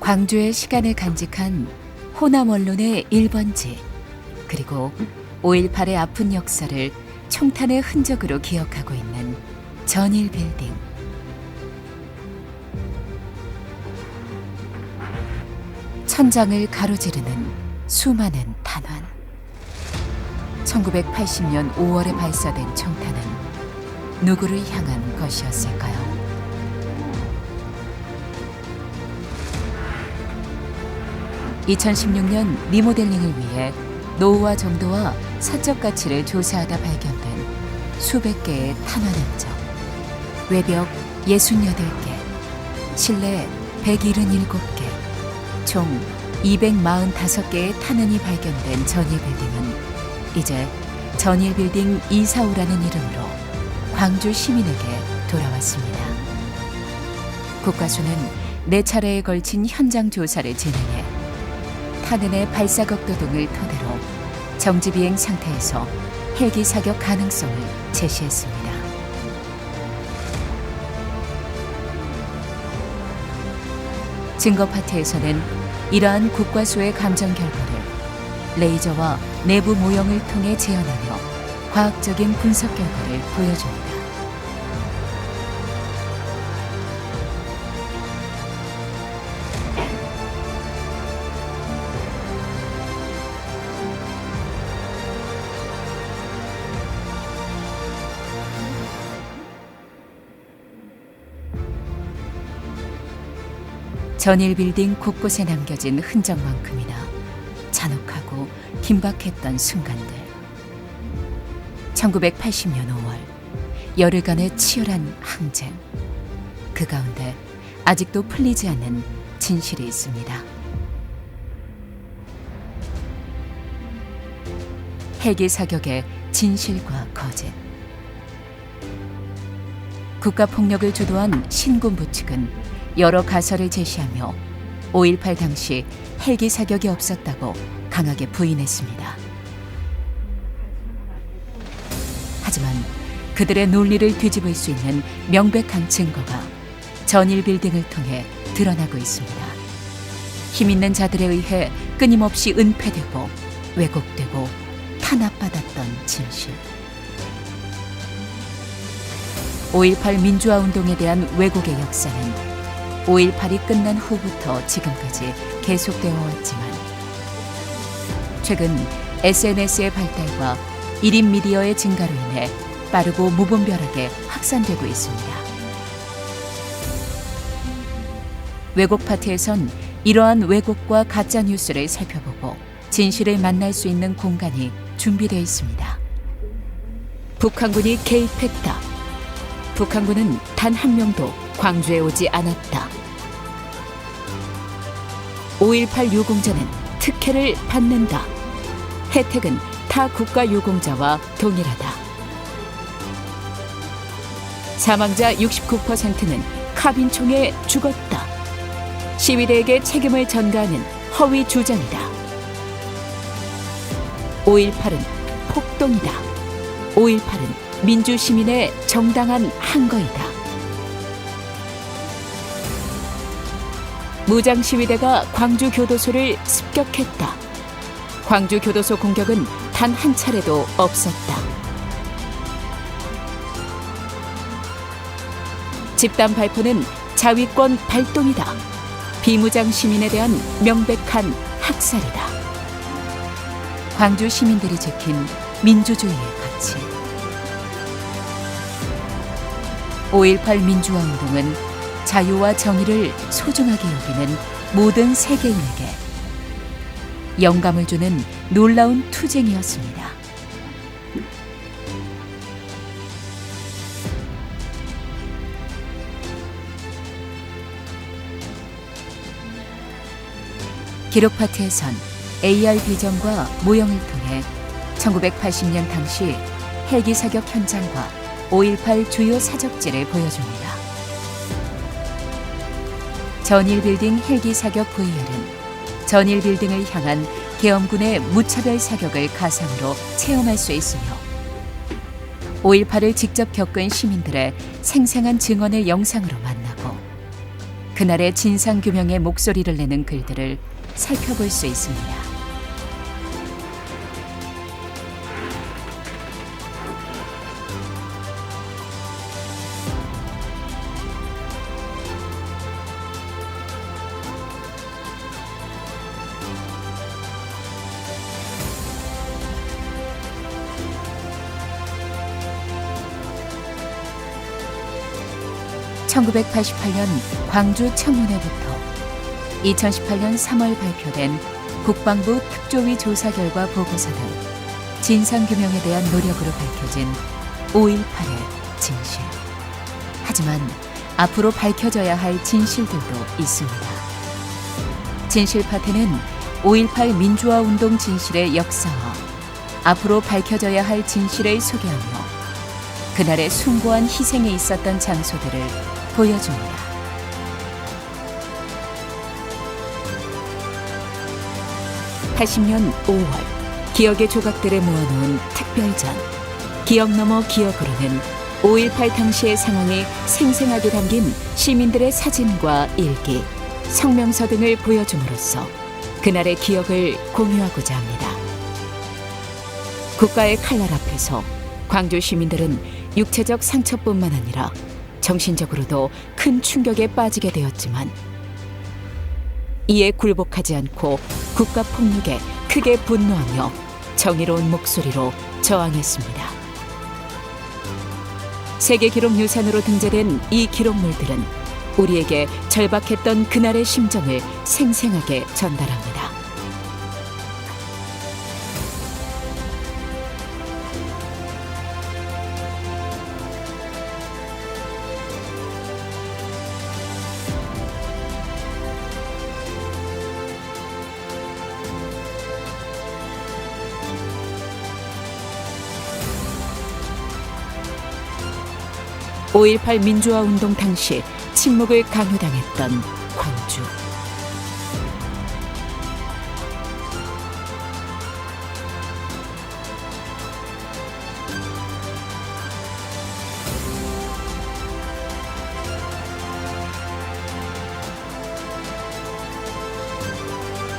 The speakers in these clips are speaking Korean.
광주의 시간을 간직한 호남 언론의 1번지, 그리고 5.18의 아픈 역사를 총탄의 흔적으로 기억하고 있는 전일빌딩. 천장을 가로지르는 수많은 탄환. 1980년 5월에 발사된 총탄은 누구를 향한 것이었을까요? (2016년) 리모델링을 위해 노후와 정도와 사적 가치를 조사하다 발견된 수백 개의 탄환 흔적. 외벽 68개, 실내 177개, 총 245개의 탄환이 발견된 전일빌딩은 이제 전일빌딩 245라는 이름으로 광주 시민에게 돌아왔습니다. 국과수는 4차례에 걸친 현장 조사를 진행해 탄흔의 발사 각도 등을 토대로 정지 비행 상태에서 헬기 사격 가능성을 제시했습니다. 증거 파트에서는 이러한 국과수의 감정 결과를 레이저와 내부 모형을 통해 재현하며 과학적인 분석 결과를 보여줍니다. 전일빌딩 곳곳에 남겨진 흔적만큼이나 잔혹하고 긴박했던 순간들. 1980년 5월, 열흘간의 치열한 항쟁. 그 가운데 아직도 풀리지 않는 진실이 있습니다. 헬기 사격의 진실과 거짓. 국가폭력을 주도한 신군부 측은 여러 가설을 제시하며 5.18 당시 헬기 사격이 없었다고 강하게 부인했습니다. 하지만 그들의 논리를 뒤집을 수 있는 명백한 증거가 전일빌딩을 통해 드러나고 있습니다. 힘 있는 자들에 의해 끊임없이 은폐되고 왜곡되고 탄압받았던 진실. 5.18 민주화 운동에 대한 왜곡의 역사는 5.18이 끝난 후부터 지금까지 계속되어 왔지만 최근 SNS의 발달과 1인 미디어의 증가로 인해 빠르고 무분별하게 확산되고 있습니다. 왜곡 파트에선 이러한 왜곡과 가짜 뉴스를 살펴보고 진실을 만날 수 있는 공간이 준비되어 있습니다. 북한군이 개입했다. 북한군은 단 한 명도 광주에 오지 않았다. 5.18 유공자는 특혜를 받는다. 혜택은 타 국가 유공자와 동일하다. 사망자 69%는 카빈총에 죽었다. 시위대에게 책임을 전가하는 허위 주장이다. 5.18은 폭동이다. 5.18은 민주시민의 정당한 항거이다. 무장시위대가 광주교도소를 습격했다. 광주교도소 공격은 단 한 차례도 없었다. 집단 발포는 자위권 발동이다. 비무장 시민에 대한 명백한 학살이다. 광주 시민들이 지킨 민주주의의 가치. 5.18 민주화 운동은 자유와 정의를 소중하게 여기는 모든 세계인에게 영감을 주는 놀라운 투쟁이었습니다. 기록 파트에선 AR 비전과 모형을 통해 1980년 당시 헬기 사격 현장과 5.18 주요 사적지를 보여줍니다. 전일빌딩 헬기 사격 VR은 전일빌딩을 향한 계엄군의 무차별 사격을 가상으로 체험할 수 있으며 5.18을 직접 겪은 시민들의 생생한 증언을 영상으로 만나고 그날의 진상규명의 목소리를 내는 글들을 살펴볼 수 있습니다. (1988년) 광주 청문회부터 2018년 3월 발표된 국방부 특조위 조사 결과 보고서 등 진상규명에 대한 노력으로 밝혀진 5.18의 진실. 하지만 앞으로 밝혀져야 할 진실들도 있습니다. 진실 파트는 5.18 민주화운동 진실의 역사와 앞으로 밝혀져야 할 진실을 소개하며 그날의 숭고한 희생에 있었던 장소들을 보여줍니다. 80년 5월 기억의 조각들을 모아놓은 특별전 기억 너머 기억으로는 5.18 당시의 상황이 생생하게 담긴 시민들의 사진과 일기, 성명서 등을 보여줌으로써 그날의 기억을 공유하고자 합니다. 국가의 칼날 앞에서 광주 시민들은 육체적 상처뿐만 아니라 정신적으로도 큰 충격에 빠지게 되었지만 이에 굴복하지 않고 국가 폭력에 크게 분노하며 정의로운 목소리로 저항했습니다. 세계 기록 유산으로 등재된 이 기록물들은 우리에게 절박했던 그날의 심정을 생생하게 전달합니다. (5.18) 민주화운동 당시 침묵을 강요당했던 광주.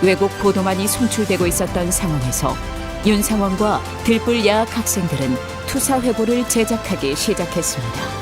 외국 보도만이 송출되고 있었던 상황에서 윤상원과 들불 야학 학생들은 투사회보를 제작하기 시작했습니다.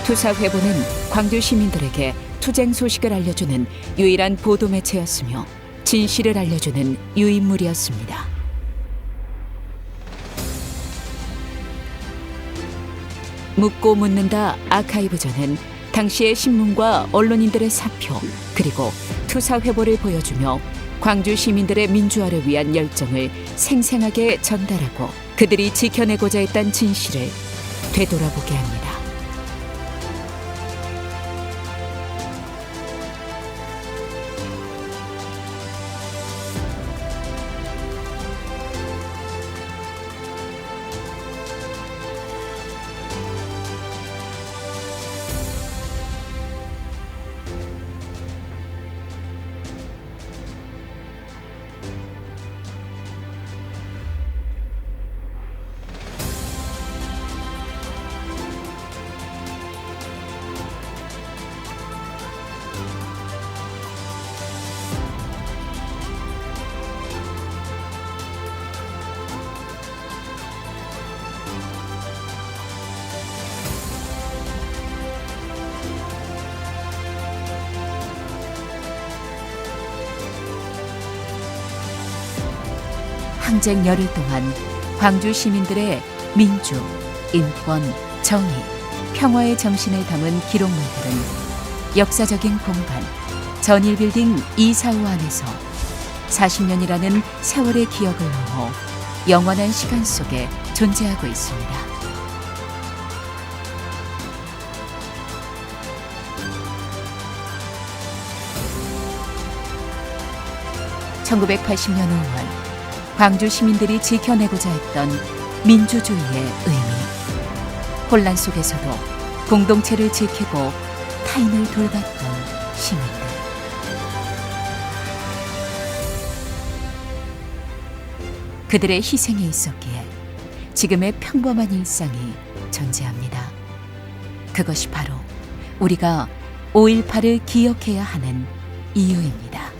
투사회보는 광주 시민들에게 투쟁 소식을 알려주는 유일한 보도 매체였으며 진실을 알려주는 유인물이었습니다. 묻고 묻는다 아카이브전은 당시의 신문과 언론인들의 사표 그리고 투사회보를 보여주며 광주 시민들의 민주화를 위한 열정을 생생하게 전달하고 그들이 지켜내고자 했던 진실을 되돌아보게 합니다. 항쟁 열흘 동안 광주 시민들의 민주, 인권, 정의, 평화의 정신을 담은 기록물들은 역사적인 공간, 전일빌딩 245 안에서 40년이라는 세월의 기억을 넘어 영원한 시간 속에 존재하고 있습니다. (1980년 5월) 광주 시민들이 지켜내고자 했던 민주주의의 의미. 혼란 속에서도 공동체를 지키고 타인을 돌봤던 시민들. 그들의 희생이 있었기에 지금의 평범한 일상이 존재합니다. 그것이 바로 우리가 5.18을 기억해야 하는 이유입니다.